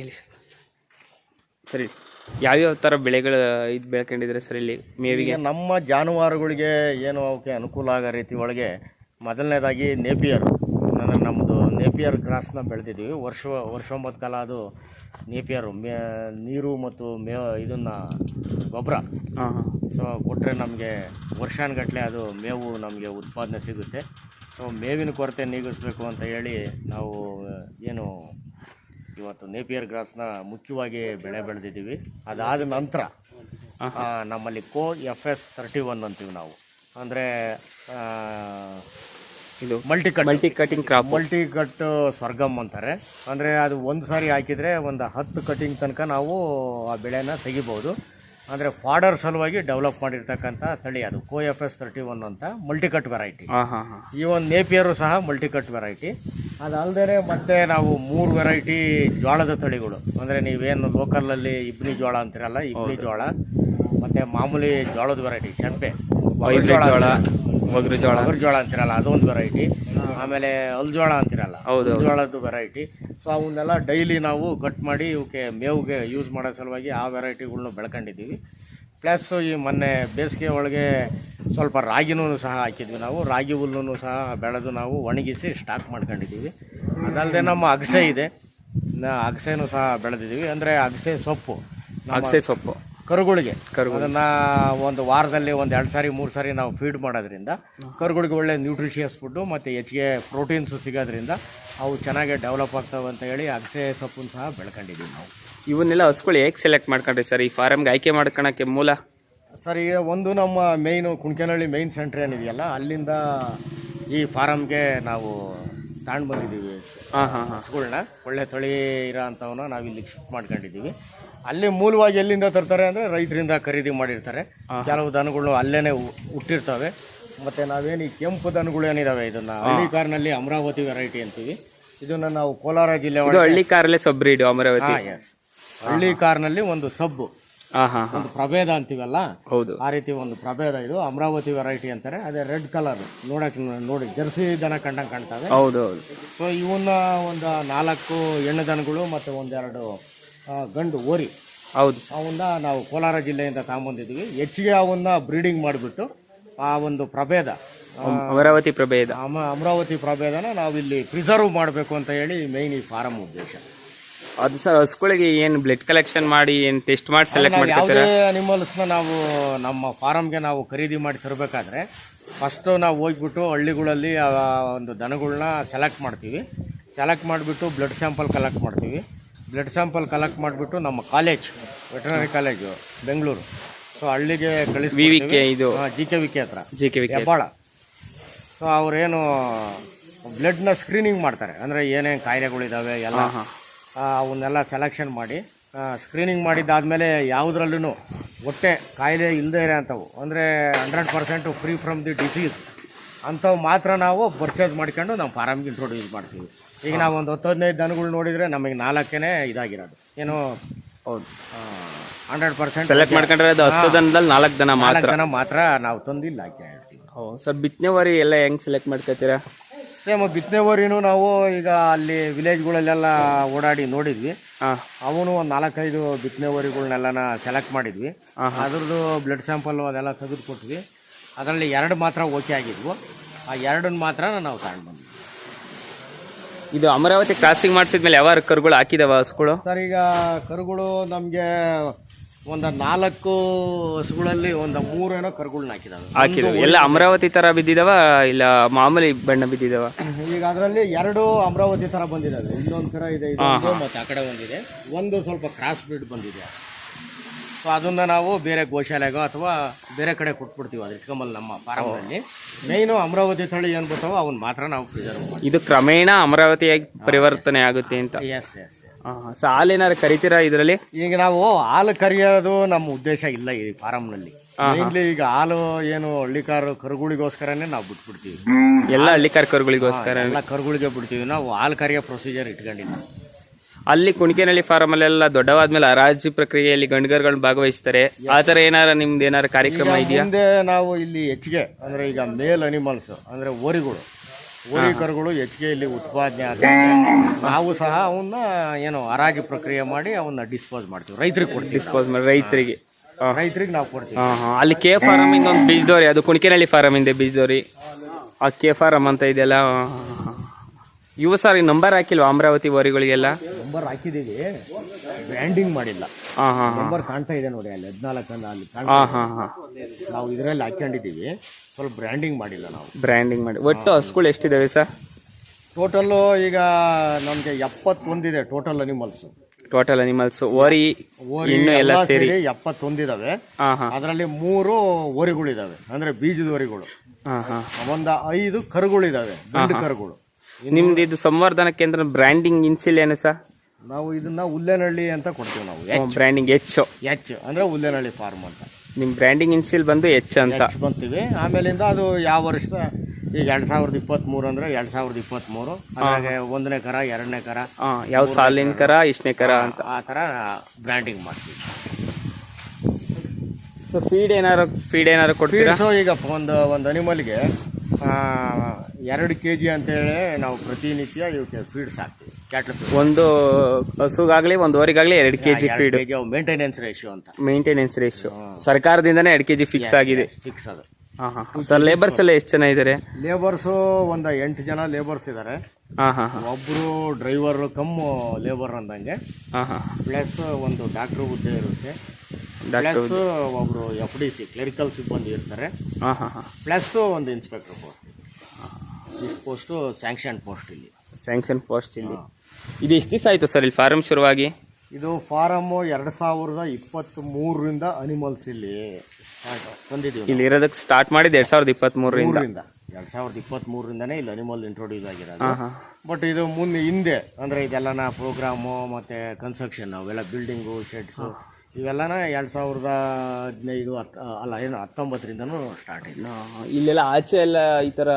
ಇಲ್ಲಿ ಸರಿ, ಯಾವ್ಯಾವ ಥರ ಬೆಳೆಗಳು ಇದು ಬೆಳ್ಕೊಂಡಿದ್ರೆ ಸರ್ ಇಲ್ಲಿ ಮೇವಿಗೆ? ನಮ್ಮ ಜಾನುವಾರುಗಳಿಗೆ ಏನು ಅವಕ್ಕೆ ಅನುಕೂಲ ಆಗೋ ರೀತಿ ಒಳಗೆ ಮೊದಲನೇದಾಗಿ ನೇಪಿಯರ್, ಅಂದರೆ ನಮ್ಮದು ನೇಪಿಯರ್ ಗ್ರಾಸ್ನ ಬೆಳೆದಿದ್ದೀವಿ. ವರ್ಷೊಂಬತ್ತು ಕಾಲ ಅದು ನೇಪಿಯರು ನೀರು ಮತ್ತು ಇದನ್ನು ಗೊಬ್ಬರ ಸೊ ಕೊಟ್ಟರೆ ನಮಗೆ ವರ್ಷಾನುಗಟ್ಟಲೆ ಅದು ಮೇವು ನಮಗೆ ಉತ್ಪಾದನೆ ಸಿಗುತ್ತೆ. ಸೊ ಮೇವಿನ ಕೊರತೆ ನೀಗಿಸಬೇಕು ಅಂತ ಹೇಳಿ ನಾವು ಏನು ಇವತ್ತು ನೇಪಿಯರ್ ಗ್ರಾಸ್ನ ಮುಖ್ಯವಾಗಿ ಬೆಳೆದಿದ್ದೀವಿ. ಅದಾದ ನಂತರ ನಮ್ಮಲ್ಲಿ FS31 ಅಂತೀವಿ ನಾವು, ಅಂದರೆ ಇದು multi cutting crop, multi cut ಸ್ವರ್ಗಮ್ ಅಂತಾರೆ. ಅಂದರೆ ಅದು ಒಂದು ಸಾರಿ ಹಾಕಿದರೆ ಒಂದು 10 ಕಟಿಂಗ್ ತನಕ ನಾವು ಆ ಬೆಳೆನ ತೆಗಿಬೋದು. ಅಂದರೆ ಫಾಡರ್ ಸಲುವಾಗಿ ಡೆವಲಪ್ ಮಾಡಿರ್ತಕ್ಕಂಥ ತಳಿ ಅದು FS31 ಅಂತ ಮಲ್ಟಿಕಟ್ ವೆರೈಟಿ. ಈ ಒಂದು ನೇಪಿಯರು ಸಹ ಮಲ್ಟಿಕಟ್ ವೆರೈಟಿ. ಅದಲ್ಲದೆ ಮತ್ತೆ ನಾವು 3 ವೆರೈಟಿ ಜೋಳದ ತಳಿಗಳು, ಅಂದರೆ ನೀವೇನು ಲೋಕಲಲ್ಲಿ ಇಬ್ನಿ ಜೋಳ ಅಂತೀರಲ್ಲ, ಇಬ್ನಿ ಜೋಳ, ಮತ್ತು ಮಾಮೂಲಿ ಜೋಳದ ವೆರೈಟಿ ಚೆಂಪೆ ಒಗರು ಜೋಳ ಅಂತಿರಲ್ಲ ಅದೊಂದು ವೆರೈಟಿ, ಆಮೇಲೆ ಜೋಳ ಅಂತಿರಲ್ಲ ಜೋಳದ್ದು ವೆರೈಟಿ. ಸೊ ಅವನ್ನೆಲ್ಲ ಡೈಲಿ ನಾವು ಕಟ್ ಮಾಡಿ ಇವಕ್ಕೆ ಮೇವಿಗೆ ಯೂಸ್ ಮಾಡೋ ಸಲುವಾಗಿ ಆ ವೆರೈಟಿಗಳ್ನ ಬೆಳ್ಕೊಂಡಿದ್ದೀವಿ. ಪ್ಲಸ್ ಈ ಮೊನ್ನೆ ಬೇಸಿಗೆ ಒಳಗೆ ಸ್ವಲ್ಪ ರಾಗಿನೂ ಸಹ ಹಾಕಿದ್ವಿ ನಾವು. ರಾಗಿ ಹುಲ್ಲನ್ನು ಸಹ ಬೆಳೆದು ನಾವು ಒಣಗಿಸಿ ಸ್ಟಾಕ್ ಮಾಡ್ಕೊಂಡಿದ್ದೀವಿ. ಅದಲ್ಲದೆ ನಮ್ಮ ಅಗಸೆ ಇದೆ, ಅಗಸೆನೂ ಸಹ ಬೆಳೆದಿದ್ದೀವಿ. ಅಂದರೆ ಅಗಸೆ ಸೊಪ್ಪು ಕರುಗಳಿಗೆ ಅದನ್ನು ಒಂದು ವಾರದಲ್ಲಿ 1-2 ಸಾರಿ 3 ಸಾರಿ ನಾವು ಫೀಡ್ ಮಾಡೋದ್ರಿಂದ ಕರುಗಳಿಗೆ ಒಳ್ಳೆ ನ್ಯೂಟ್ರಿಷಿಯಸ್ ಫುಡ್ಡು ಮತ್ತು ಹೆಚ್ಚಿಗೆ ಪ್ರೋಟೀನ್ಸು ಸಿಗೋದ್ರಿಂದ ಅವು ಚೆನ್ನಾಗಿ ಡೆವಲಪ್ ಆಗ್ತವೆ ಅಂತ ಹೇಳಿ ಅಗಸೆ ಸೊಪ್ಪನ್ನು ಸಹ ಬೆಳ್ಕೊಂಡಿದ್ದೀವಿ ನಾವು. ಇವನ್ನೆಲ್ಲ ಹಸುಗಳು ಹೇಗೆ ಸೆಲೆಕ್ಟ್ ಮಾಡ್ಕೊಂಡ್ರಿ ಸರ್ ಈ ಫಾರಮ್ಗೆ ಆಯ್ಕೆ ಮಾಡ್ಕೊಳಕ್ಕೆ ಮೂಲ? ಸರ್, ಈಗ ಒಂದು ನಮ್ಮ ಮೇಯ್ನು ಕುಣಕೆನಹಳ್ಳಿ ಮೇಯ್ನ್ ಸೆಂಟ್ರ್ ಏನಿದೆಯಲ್ಲ, ಅಲ್ಲಿಂದ ಈ ಫಾರಮ್ಗೆ ನಾವು ತಗೊಂಡು ಬಂದಿದ್ದೀವಿ ಹಸುಗಳನ್ನ. ಒಳ್ಳೆ ತಳಿ ಇರೋ ಅಂಥವನ್ನ ನಾವು ಇಲ್ಲಿ ಶಿಫ್ಟ್ ಮಾಡ್ಕೊಂಡಿದ್ದೀವಿ. ಅಲ್ಲಿ ಮೂಲವಾಗಿ ಎಲ್ಲಿಂದ ತರ್ತಾರೆ ಅಂದರೆ ರೈತರಿಂದ ಖರೀದಿ ಮಾಡಿರ್ತಾರೆ. ಕೆಲವು ದನಗಳು ಅಲ್ಲೇ ಹುಟ್ಟಿರ್ತವೆ. ಮತ್ತು ನಾವೇನು ಈ ಕೆಂಪು ದನಗಳು ಏನಿದಾವೆ ಇದನ್ನು ಹಳ್ಳಿ ಕಾರ್ನಲ್ಲಿ ಅಮರಾವತಿ ವೆರೈಟಿ ಅಂತೀವಿ. ಇದನ್ನು ನಾವು ಕೋಲಾರ ಜಿಲ್ಲೆ ಹಳ್ಳಿ ಕಾರಲ್ಲೇ ಸಬ್ರೀಡು ಅಮರಾವತಿ. ಹಳ್ಳಿ ಕಾರ್ನಲ್ಲಿ ಒಂದು ಸಬ್ಬು, ಒಂದು ಪ್ರಭೇದ ಅಂತೀವಲ್ಲ, ಹೌದು, ಆ ರೀತಿ ಒಂದು ಪ್ರಭೇದ. ಇದು ಅಮರಾವತಿ ವೆರೈಟಿ ಅಂತಾರೆ. ಅದೇ ರೆಡ್ ಕಲರ್ ನೋಡಿ ಜರ್ಸಿ ದನ ಕಂಡಂಗೆ ಕಾಣ್ತವೆ. ಹೌದು. ಸೊ ಇವನ್ನ ಒಂದು 4 ಹೆಣ್ಣು ದನಗಳು ಮತ್ತು 1-2 ಗಂಡು ಓರಿ, ಹೌದು, ಅವನ್ನ ನಾವು ಕೋಲಾರ ಜಿಲ್ಲೆಯಿಂದ ತಗೊಂಬಂದಿದ್ವಿ. ಹೆಚ್ಚಿಗೆ ಅವನ್ನ ಬ್ರೀಡಿಂಗ್ ಮಾಡಿಬಿಟ್ಟು ಆ ಒಂದು ಪ್ರಭೇದ ಅಮರಾವತಿ ಪ್ರಭೇದನ ನಾವು ಇಲ್ಲಿ ಪ್ರಿಸರ್ವ್ ಮಾಡಬೇಕು ಅಂತ ಹೇಳಿ ಮೇಯ್ನ್ ಈ ಫಾರಂ ಉದ್ದೇಶ. ಅದು ಸರ್, ಹಸುಗಳಿಗೆ ಏನು ಬ್ಲಡ್ ಕಲೆಕ್ಷನ್ ಮಾಡಿ ಏನು ಟೆಸ್ಟ್ ಮಾಡಿ ಸೆಲೆಕ್ಟ್ ಮಾಡಿ ಯಾವುದೇ ಅನಿಮಲ್ಸ್ನ ನಾವು ನಮ್ಮ ಫಾರಮ್ಗೆ ನಾವು ಖರೀದಿ ಮಾಡಿ ತರಬೇಕಾದ್ರೆ ಫಸ್ಟು ನಾವು ಹೋಗ್ಬಿಟ್ಟು ಹಳ್ಳಿಗಳಲ್ಲಿ ಒಂದು ದನಗಳನ್ನ ಸೆಲೆಕ್ಟ್ ಮಾಡ್ತೀವಿ. ಸೆಲೆಕ್ಟ್ ಮಾಡಿಬಿಟ್ಟು ಬ್ಲಡ್ ಸ್ಯಾಂಪಲ್ ಕಲೆಕ್ಟ್ ಮಾಡ್ತೀವಿ. ಬ್ಲಡ್ ಸ್ಯಾಂಪಲ್ ಕಲೆಕ್ಟ್ ಮಾಡಿಬಿಟ್ಟು ನಮ್ಮ college, veterinary college Bengaluru, so ಹಳ್ಳಿಗೆ ಕಳಿಸ್ತೀವಿ. ಇದು GKVK ಹತ್ರ ಹೆಬ್ಬಾಳ. ಸೊ ಅವರೇನು ಬ್ಲಡ್ನ ಸ್ಕ್ರೀನಿಂಗ್ ಮಾಡ್ತಾರೆ, ಅಂದರೆ ಏನೇನು ಕಾಯಿಲೆಗಳಿದ್ದಾವೆ ಎಲ್ಲ ಅವನ್ನೆಲ್ಲ ಸೆಲೆಕ್ಷನ್ ಮಾಡಿ ಸ್ಕ್ರೀನಿಂಗ್ ಮಾಡಿದ್ದಾದಮೇಲೆ ಯಾವುದ್ರಲ್ಲೂ ಹೊಟ್ಟೆ ಕಾಯಿಲೆ ಇಲ್ಲದೇ ಇರೋ ಅಂಥವು, ಅಂದರೆ 100% ಫ್ರೀ ಫ್ರಮ್ ದಿ ಡಿಸೀಸ್ ಅಂಥವು ಮಾತ್ರ ನಾವು ಪರ್ಚೇಸ್ ಮಾಡ್ಕೊಂಡು ನಮ್ಮ ಫಾರಮ್ಗೆ ಇಂಟ್ರೊಡ್ಯೂಸ್ ಮಾಡ್ತೀವಿ. ಈಗ ನಾವು ಒಂದು 10-15 ದನಗಳು ನೋಡಿದರೆ ನಮಗೆ 4 ಇದಾಗಿರೋದು ಏನು. ಹೌದು, 100% ಸೆಲೆಕ್ಟ್ ಮಾಡ್ಕೊಂಡ್ರೆ ಅದು 10 ದನದಲ್ಲಿ 4 ದನ ಮಾತ್ರ ನಾವು ತಂದಿಲ್ಲ ಹಾಕಿ ಹೇಳ್ತೀವಿ. ಸರ್, ಬಿತ್ತನೆವರಿ ಎಲ್ಲ ಹೆಂಗೆ ಸೆಲೆಕ್ಟ್ ಮಾಡ್ಕೊತೀರಾ? ಸೇಮ್ ಬಿತ್ತನೆವರಿನೂ ನಾವು ಈಗ ಅಲ್ಲಿ ವಿಲೇಜ್ಗಳಲ್ಲೆಲ್ಲ ಓಡಾಡಿ ನೋಡಿದ್ವಿ. ಅವನು ಒಂದು 4-5 ಬಿತ್ತನೆವರಿಗಳನ್ನೆಲ್ಲ ಸೆಲೆಕ್ಟ್ ಮಾಡಿದ್ವಿ. ಅದ್ರದ್ದು ಬ್ಲಡ್ ಸ್ಯಾಂಪಲ್ಲು ಅದೆಲ್ಲ ತೆಗೆದು ಕೊಟ್ವಿ. ಅದರಲ್ಲಿ 2 ಮಾತ್ರ ಓಕೆ ಆಗಿದ್ವು. ಆ 2 ಮಾತ್ರ ನಾವು ತಗೊಂಡು ಬಂದ್ವಿ. ಇದು ಅಮರಾವತಿ ಕ್ರಾಸಿಂಗ್ ಮಾಡಿಸಿದ್ಮೇಲೆ ಯಾವ ಕರುಗಳು ಹಾಕಿದಾವ ಹಸುಗಳು? ಸರ್, ಈಗ ಕರುಗಳು ನಮಗೆ ಒಂದು 4 ಹಸುಗಳಲ್ಲಿ ಒಂದು 3 ಕರುಗಳನ್ನ ಹಾಕಿದಾವೆ. ಎಲ್ಲ ಅಮರಾವತಿ ತರ ಬಿದ್ದಿದಾವ ಇಲ್ಲ ಮಾಮೂಲಿ ಬಣ್ಣ ಬಿದ್ದಿದಾವ? ಈಗ ಅದರಲ್ಲಿ 2 ಅಮರಾವತಿ ತರ ಬಂದಿದ್ದಾವೆ. ಇನ್ನೊಂದು ತರ ಇದೆ ಮತ್ತೆ ಆ ಕಡೆ ಒಂದಿದೆ. ಒಂದು ಸ್ವಲ್ಪ ಕ್ರಾಸ್ ಬ್ರೀಡ್ ಬಂದಿದೆ. ಸೊ ಅದನ್ನ ನಾವು ಬೇರೆ ಗೋಶಾಲೆಗೋ ಅಥವಾ ಬೇರೆ ಕಡೆ ಕೊಟ್ಬಿಡ್ತೀವಿ. ಅದು ಇಟ್ಕೊಂಬಲ್ಲಿ ನಮ್ಮ ಫಾರಮ್ನಲ್ಲಿ ಮೇಯ್ನು ಅಮರಾವತಿ ತಳಿ ಏನು ಬರ್ತಾವೋ ಅವನ್ನ ಮಾತ್ರ ನಾವು ಪ್ರಿಸರ್ವ್ ಮಾಡ್ತೀವಿ. ಇದು ಕ್ರಮೇಣ ಅಮರಾವತಿಯಾಗಿ ಪರಿವರ್ತನೆ ಆಗುತ್ತೆ ಅಂತ. ಎಸ್. ಸೊ ಹಾಲೇನಾದ್ರು ಕರಿತೀರಾ ಇದರಲ್ಲಿ? ಈಗ ನಾವು ಹಾಲು ಕರಿಯೋದು ನಮ್ಮ ಉದ್ದೇಶ ಇಲ್ಲ ಈ ಫಾರಮ್ನಲ್ಲಿ. ಮೇನ್ಲಿ ಈಗ ಹಾಲು ಏನು ಹಳ್ಳಿಕಾರು ಕರುಗಳಿಗೋಸ್ಕರನೇ ನಾವು ಬಿಟ್ಬಿಡ್ತೀವಿ. ಎಲ್ಲ ಹಳ್ಳಿಕಾರ್ ಕರುಗಳಿಗೋಸ್ಕರ ಎಲ್ಲ ಕರುಗಳಿಗೆ ಬಿಡ್ತೀವಿ. ನಾವು ಹಾಲು ಕರಿಯೋ ಪ್ರೊಸೀಜರ್ ಇಟ್ಕೊಂಡಿಲ್ಲ. ಅಲ್ಲಿ ಕುಣಿಕೆನಹಳ್ಳಿ ಫಾರಮ್ ಅಲ್ಲೆಲ್ಲ ದೊಡ್ಡವಾದ್ಮೇಲೆ ಹರಾಜು ಪ್ರಕ್ರಿಯೆಯಲ್ಲಿ ಗಂಡುಗರುಗಳನ್ನ ಭಾಗವಹಿಸ್ತಾರೆ. ಆ ಥರ ನಿಮ್ದು ಏನಾರು ಕಾರ್ಯಕ್ರಮ ಇದೆಯಾ? ಮುಂದೆ ನಾವು ಇಲ್ಲಿ ಹೆಚ್ಚಿಗೆ ಅಂದರೆ ಈಗ ಮೇಲ್ ಅನಿಮಲ್ಸ್ ಅಂದರೆ ಓರಿಗಳು ಹೋರಿ ಕರುಗಳು ಹೆಚ್ಚಿಗೆ ಇಲ್ಲಿ ಉತ್ಪಾದನೆ ಆಗುತ್ತೆ. ನಾವು ಸಹ ಅವನ್ನ ಏನು ಹರಾಜು ಪ್ರಕ್ರಿಯೆ ಮಾಡಿ ಅವನ್ನ ಡಿಸ್ಪೋಸ್ ಮಾಡ್ತೀವಿ, ರೈತರಿಗೆ ಕೊಡ್ತೀವಿ. ಡಿಸ್ಪೋಸ್ ಮಾಡಿ ರೈತರಿಗೆ. ರೈತರಿಗೆ ನಾವು ಕೊಡ್ತೀವಿ. ಅಲ್ಲಿ ಕೆ ಫಾರಮ್ ಇಂದ ಒಂದು ಬೀಜದೋರಿ, ಅದು ಕುಣಿಕೆನಹಳ್ಳಿ ಫಾರಮ್ ಇಂದ ಬೀಜದೋರಿ, ಆ ಕೆ ಫಾರಮ್ ಅಂತ ಇದೆಯಲ್ಲ. ಇವು ಸರ್ ನಂಬರ್ ಹಾಕಿಲ್ವಾ ಅಮರಾವತಿ ವರಿಗಳಿಗೆಲ್ಲ? ನಂಬರ್ ಹಾಕಿದೀವಿ, ಬ್ರ್ಯಾಂಡಿಂಗ್ ಮಾಡಿಲ್ಲ. ನಂಬರ್ ಕಾಣ್ತಾ ಇದೆ ನೋಡಿ ಅಲ್ಲಿ 14 ಅಲ್ಲಿ ನಾವು ಇದರಲ್ಲಿ ಹಾಕೊಂಡಿದ್ದೀವಿ, ಸ್ವಲ್ಪ ಬ್ರ್ಯಾಂಡಿಂಗ್ ಮಾಡಿಲ್ಲ ನಾವು. ಬ್ರ್ಯಾಂಡಿಂಗ್ ಮಾಡಿ. ಒಟ್ಟು ಹಸುಗಳು ಎಷ್ಟಿದಾವೆ ಸರ್? ಟೋಟಲ್ಲು ಈಗ ನಮಗೆ 71 ಇದೆ ಟೋಟಲ್ ಅನಿಮಲ್ಸ್. ಟೋಟಲ್ ಅನಿಮಲ್ಸ್ ಓರಿ ಇನ್ನು ಎಲ್ಲ ಸೇರಿ 71 ಇದಾವೆ. ಅದರಲ್ಲಿ 3 ಓರಿಗಳಿದಾವೆ, ಅಂದ್ರೆ ಬೀಜದ ಓರಿಗಳು. ಒಂದು 5 ಕರುಗಳಿದಾವೆ, ಗಂಡು ಕರುಗಳು. ನಿಮ್ದು ಇದು ಸಂವರ್ಧನಾ ಕೇಂದ್ರ ಬ್ರ್ಯಾಂಡಿಂಗ್ ಇನ್ಸಿಲ್ ಏನು ಸರ್? ನಾವು ಇದನ್ನ ಹುಲ್ಲೇನಹಳ್ಳಿ ಅಂತ ಕೊಡ್ತೀವಿ ನಾವು. ಬ್ರ್ಯಾಂಡಿಂಗ್ ಎಚ್ ಅಂದ್ರೆ ಹುಲ್ಲೇನಹಳ್ಳಿ ಫಾರ್ಮ್ ಅಂತ. ನಿಮ್ ಬ್ರ್ಯಾಂಡಿಂಗ್ ಇನ್ಸಿಲ್ ಬಂದು ಎಚ್ ಅಂತ ಬಂತೀವಿ. ಆಮೇಲಿಂದ ಅದು ಯಾವ ವರ್ಷ, ಈಗ 2023 ಅಂದ್ರೆ 2023, ಅದ್ರಾಗೆ 1ನೇ ಕರ 2ನೇ ಕರ, ಯಾವ ಸಾಲಿನ ಕರ ಇಷ್ಟನೇ ಕರ ಅಂತ ಆ ತರ ಬ್ರ್ಯಾಂಡಿಂಗ್ ಮಾಡ್ತೀವಿ. ಸೊ ಫೀಡ್ ಏನಾರು ಕೊಡ್ತೀರಾ? ಸೊ ಈಗ ಒಂದು ಅನಿಮಲ್ಗೆ 2 kg ಅಂತೇಳಿ ನಾವು ಪ್ರತಿನಿತ್ಯ ಇವಕ್ಕೆ ಫೀಡ್ಸ್ ಹಾಕ್ತೀವಿ. ಕ್ಯಾಟಲ್ ಫೀಡ್ ಒಂದು ಹಸುಗಾಗ್ಲಿ ಒಂದು ಓರಿಗಾಗ್ಲಿ 2 kg ಫೀಡ್. ಮೇಂಟೆನೆನ್ಸ್ ರೇಷಿಯೋ ಅಂತ. ಮೇಂಟೆನೆನ್ಸ್ ರೇಷಿಯೋ ಸರ್ಕಾರದಿಂದನೇ 2 kg ಫಿಕ್ಸ್ ಆಗಿದೆ. ಫಿಕ್ಸ್ ಅದು. ಸರ್ ಲೇಬರ್ಸ್ ಎಲ್ಲ ಎಷ್ಟು ಜನ ಇದ್ದಾರೆ? ಲೇಬರ್ಸ್ ಒಂದು 8 ಜನ ಲೇಬರ್ಸ್ ಇದ್ದಾರೆ. ಒಬ್ರು ಡ್ರೈವರ್ ಕಮ್ ಲೇಬರ್ ಅಂದಂಗೆ. ಪ್ಲಸ್ ಒಂದು ಡಾಕ್ಟರ್ ಹುದ್ದೆ ಇರುತ್ತೆ. ಪ್ಲಸ್ ಒಬ್ರು FDC ಕ್ಲರಿಕಲ್ ಸಿಬ್ಬಂದಿ ಇರ್ತಾರೆ. ಪ್ಲಸ್ ಒಂದು ಇನ್ಸ್ಪೆಕ್ಟರ್ ಪೋಸ್ಟ್. ಇಷ್ಟು ಪೋಸ್ಟು ಸ್ಯಾಂಕ್ಷನ್ ಪೋಸ್ಟ್ ಇಲ್ಲಿ. ಸ್ಯಾಂಕ್ಷನ್ ಪೋಸ್ಟ್ ಇಲ್ಲಿ. ಇದು ಎಷ್ಟು ದಿವಸ ಆಯ್ತು ಸರ್ ಇಲ್ಲಿ ಫಾರಂ ಶುರುವಾಗಿ? ಇದು ಫಾರಮ್ 2023ರಿಂದ ಅನಿಮಲ್ಸ್ ಇಲ್ಲಿ ಬಂದಿದ್ದೀವಿ. ಇಲ್ಲಿ ಇರೋದಕ್ಕೆ ಸ್ಟಾರ್ಟ್ ಮಾಡಿದ್ದು 2023ರಿಂದ. 2023ರಿಂದನೇ ಇಲ್ಲಿ ಅನಿಮಲ್ ಇಂಟ್ರೊಡ್ಯೂಸ್ ಆಗಿರೋದು. ಬಟ್ ಇದು ಹಿಂದೆ ಅಂದ್ರೆ ಇದೆಲ್ಲ ಪ್ರೋಗ್ರಾಮು ಮತ್ತೆ ಕನ್ಸ್ಟ್ರಕ್ಷನ್ ಅವೆಲ್ಲ ಬಿಲ್ಡಿಂಗು ಶೆಡ್ಸು ಇವೆಲ್ಲನ 2015 ಅಲ್ಲ ಏನು 19ರಿಂದನೂ ಸ್ಟಾರ್ಟ್ ಆಗಿದೆ. ಇಲ್ಲೆಲ್ಲ ಆಚೆ ಎಲ್ಲ ಈ ತರ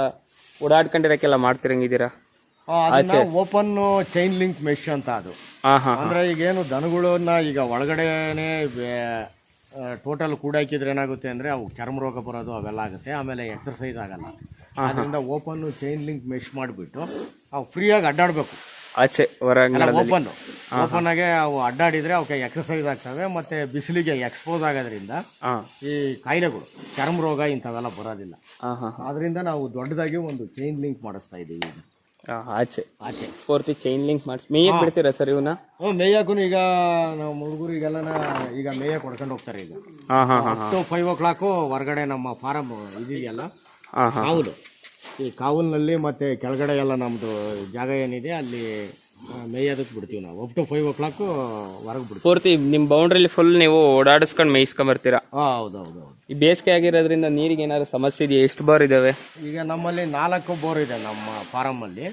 ಓಡಾಡ್ಕೊಂಡಿರಕ್ಕೆಲ್ಲ ಮಾಡ್ತಿರಂಗಿದ್ದೀರಾ? ಓಪನ್ ಚೈನ್ ಲಿಂಕ್ ಮೆಶ್ ಅಂತ ಅದು. ಅಂದ್ರೆ ಈಗೇನು ದನಗಳನ್ನ ಈಗ ಒಳಗಡೆನೆ ಟೋಟಲ್ ಕೂಡಾಕಿದ್ರೆ ಏನಾಗುತ್ತೆ ಅಂದ್ರೆ ಅವು ಚರ್ಮ ರೋಗ ಬರೋದು ಅವೆಲ್ಲ ಆಗುತ್ತೆ. ಆಮೇಲೆ ಎಕ್ಸರ್ಸೈಸ್ ಆಗಲ್ಲ. ಅದರಿಂದ ಓಪನ್ ಚೈನ್ ಲಿಂಕ್ ಮೆಶ್ ಮಾಡಿಬಿಟ್ಟು ಅವು ಫ್ರೀಯಾಗಿ ಅಡ್ಡಾಡ್ಬೇಕು. ಆಚೆ ಓಪನ್ ಆಗಿ ಅವು ಅಡ್ಡಾಡಿದ್ರೆ ಅವಕ್ಕೆ ಎಕ್ಸರ್ಸೈಸ್ ಆಗ್ತವೆ. ಮತ್ತೆ ಬಿಸಿಲಿಗೆ ಎಕ್ಸ್ಪೋಸ್ ಆಗೋದ್ರಿಂದ ಈ ಕಾಯಿಲೆಗಳು ಚರ್ಮ ರೋಗ ಇಂಥವೆಲ್ಲ ಬರೋದಿಲ್ಲ. ಅದರಿಂದ ನಾವು ದೊಡ್ಡದಾಗಿ ಒಂದು ಚೈನ್ ಲಿಂಕ್ ಮಾಡಿಸ್ತಾ ಇದ್ದೀವಿ. ಆಚೆ ಪೂರ್ತಿ ಚೈನ್ ಲಿಂಕ್ ಮಾಡಿಸಿ ಮೇಯಕ್ ಬಿಡ್ತೀರಾ ಸರ್ ಇವನ್ನ? ಮೇಯಕ್ಕೂ ಈಗ ನಾವು ಹುಡುಗರಿಗೆಲ್ಲ ಈಗ ಮೇಯಕ್ ಹೊಡ್ಕೊಂಡು ಹೋಗ್ತಾರೆ. ಈಗ 5 o'clock ಹೊರಗಡೆ ನಮ್ಮ ಫಾರಂ ಇದೆಯಲ್ಲ ಕಾವಲು, ಈ ಕಾವಲ್ನಲ್ಲಿ ಮತ್ತೆ ಕೆಳಗಡೆ ಎಲ್ಲ ನಮ್ದು ಜಾಗ ಏನಿದೆ ಅಲ್ಲಿ ಮೇಯೋದಕ್ಕೆ ಬಿಡ್ತೀವಿ ನಾವು. ಅಪ್ ಟು 5 o'clock ಹೊರಗೆ ಬಿಡ್ತೀವಿ. ಪೂರ್ತಿ ನಿಮ್ಮ ಬೌಂಡ್ರಿಲಿ ಫುಲ್ ನೀವು ಓಡಾಡಿಸ್ಕೊಂಡು ಮೇಯಿಸ್ಕೊಂಡ್ ಬರ್ತೀರಾ? ಹೌದೌದು. ಈ ಬೇಸಿಗೆ ಆಗಿರೋದ್ರಿಂದ ನೀರಿಗೆ ಏನಾದ್ರು ಸಮಸ್ಯೆ ಇದೆಯಾ? ಎಷ್ಟು ಬೋರ್ ಇದಾವೆ? ಈಗ ನಮ್ಮಲ್ಲಿ 4 ಬೋರ್ ಇದೆ ನಮ್ಮ ಫಾರಂ ಅಲ್ಲಿ.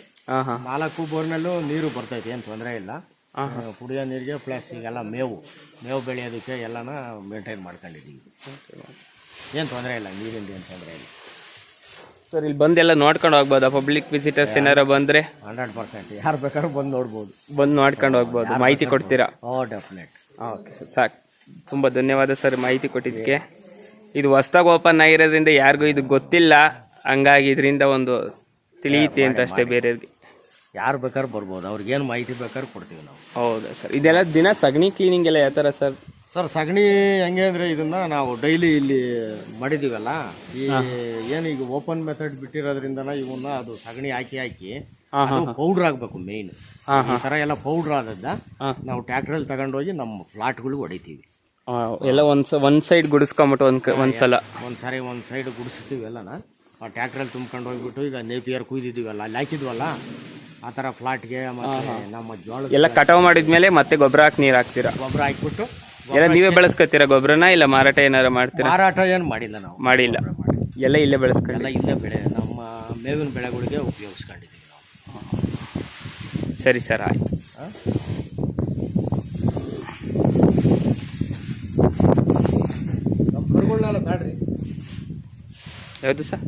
4 ಬೋರ್ನಲ್ಲೂ ನೀರು ಬರ್ತೈತೆ, ಏನು ತೊಂದರೆ ಇಲ್ಲ. ಕುಡಿಯೋ ನೀರಿಗೆ ಪ್ಲಸ್ ಈಗೆಲ್ಲ ಮೇವು ಬೆಳೆಯೋದಕ್ಕೆ ಎಲ್ಲನ ಮೇಂಟೈನ್ ಮಾಡ್ಕೊಂಡಿದ್ದೀವಿ. ಏನು ತೊಂದರೆ ಇಲ್ಲ, ನೀರಿಂದ ಏನು ತೊಂದರೆ ಇಲ್ಲ ಸರ್. ಇಲ್ಲಿ ಬಂದೆಲ್ಲ ನೋಡ್ಕೊಂಡು ಹೋಗ್ಬೋದಾ? ಪಬ್ಲಿಕ್ ವಿಸಿಟರ್ಸ್ ಏನಾರ ಬಂದ್ರೆ 100% ಯಾರು ಬೇಕಾದ್ರೂ ಬಂದು ನೋಡ್ಬೋದು, ಬಂದು ನೋಡ್ಕೊಂಡು ಹೋಗ್ಬೋದು. ಮಾಹಿತಿ ಕೊಡ್ತೀರಾ? ಡೆಫಿನೆಟ್. ಓಕೆ ಸರ್, ಸಾಕು. ತುಂಬ ಧನ್ಯವಾದ ಸರ್ ಮಾಹಿತಿ ಕೊಟ್ಟಿದ್ದಕ್ಕೆ. ಇದು ಹೊಸ್ದಾಗಿ ಓಪನ್ ಆಗಿರೋದ್ರಿಂದ ಯಾರಿಗೂ ಇದು ಗೊತ್ತಿಲ್ಲ, ಹಂಗಾಗಿ ಇದರಿಂದ ಒಂದು ತಿಳಿಯುತ್ತೆ ಅಂತ ಅಷ್ಟೇ. ಬೇರೆಯವ್ರಿಗೆ ಯಾರು ಬೇಕಾದ್ರೂ ಬರ್ಬೋದು, ಅವ್ರಿಗೇನು ಮಾಹಿತಿ ಬೇಕಾದ್ರೂ ಕೊಡ್ತೀವಿ ನಾವು. ಹೌದಾ ಸರ್? ಇದೆಲ್ಲ ದಿನ ಸಗಣಿ ಕ್ಲೀನಿಂಗ್ ಎಲ್ಲ ಯಾವ ಥರ ಸರ್? ಸರ್ ಸಗಣಿ ಹೆಂಗೆ ಅಂದರೆ ಇದನ್ನ ನಾವು ಡೈಲಿ ಇಲ್ಲಿ ಮಾಡಿದ್ದೀವಲ್ಲ, ಈ ಏನು ಈಗ ಓಪನ್ ಮೆಥಡ್ ಬಿಟ್ಟಿರೋದ್ರಿಂದ ಇವನ್ನ ಅದು ಸಗಣಿ ಹಾಕಿ ಪೌಡ್ರ್ ಆಗಬೇಕು ಮೇಯ್ನ್. ಈ ಥರ ಎಲ್ಲ ಪೌಡ್ರ್ ಆದದ್ದ ನಾವು ಟ್ರ್ಯಾಕ್ಟ್ರಲ್ಲಿ ತಗೊಂಡೋಗಿ ನಮ್ಮ ಫ್ಲಾಟ್ಗಳು ಹೊಡಿತೀವಿ. ಎಲ್ಲ ಒಂದ್ ಸೈಡ್ ಗುಡಿಸ್ಕೊಂಬಿಟ್ಟು ಒಂದ್ಸಲ ಒಂದು ಸೈಡ್ ಗುಡಿಸ್ತೀವಿ ಎಲ್ಲನ. ಆ ಟ್ರ್ಯಾಕ್ಟ್ರಲ್ಲಿ ತುಂಬ್ಕೊಂಡು ಹೋಗ್ಬಿಟ್ಟು ಈಗ ನೇಪಿಯರ್ ಕುಯ್ದಿದ್ದೀವಲ್ಲ ಅಲ್ಲಿ ಹಾಕಿದ್ವಲ್ಲ, ಆ ಥರ ಫ್ಲಾಟ್ಗೆ ಮತ್ತೆ ನಮ್ಮ ಜೋಳ ಎಲ್ಲ ಕಟಾವು ಮಾಡಿದ್ಮೇಲೆ ಮತ್ತೆ ಗೊಬ್ಬರ ಹಾಕಿ ನೀರು ಹಾಕ್ತೀರಾ? ಗೊಬ್ಬರ ಹಾಕ್ಬಿಟ್ಟು ಎಲ್ಲ ನೀವೇ ಬೆಳೆಸ್ಕೊತೀರಾ ಗೊಬ್ಬರನ, ಇಲ್ಲ ಮಾರಾಟ ಏನಾರ ಮಾಡ್ತೀರಾ? ಮಾರಾಟ ಏನು ಮಾಡಿಲ್ಲ ನಾವು, ಮಾಡಿಲ್ಲ. ಎಲ್ಲ ಇಲ್ಲೇ ಬೆಳೆಸ್ಕೊಂಡು ಎಲ್ಲ ಇಲ್ಲೇ ನಮ್ಮ ಮೇವಿನ ಬೆಳೆಗಳಿಗೆ ಉಪಯೋಗಿಸ್ಕೊಂಡಿದ್ದೀವಿ ನಾವು. ಸರಿ ಸರ್, ಆಯ್ತು. ನಮ್ಮ ಕರುಗಳನ್ನೆಲ್ಲ ಕಾಡ್ರಿ. ಯಾವುದು ಸರ್?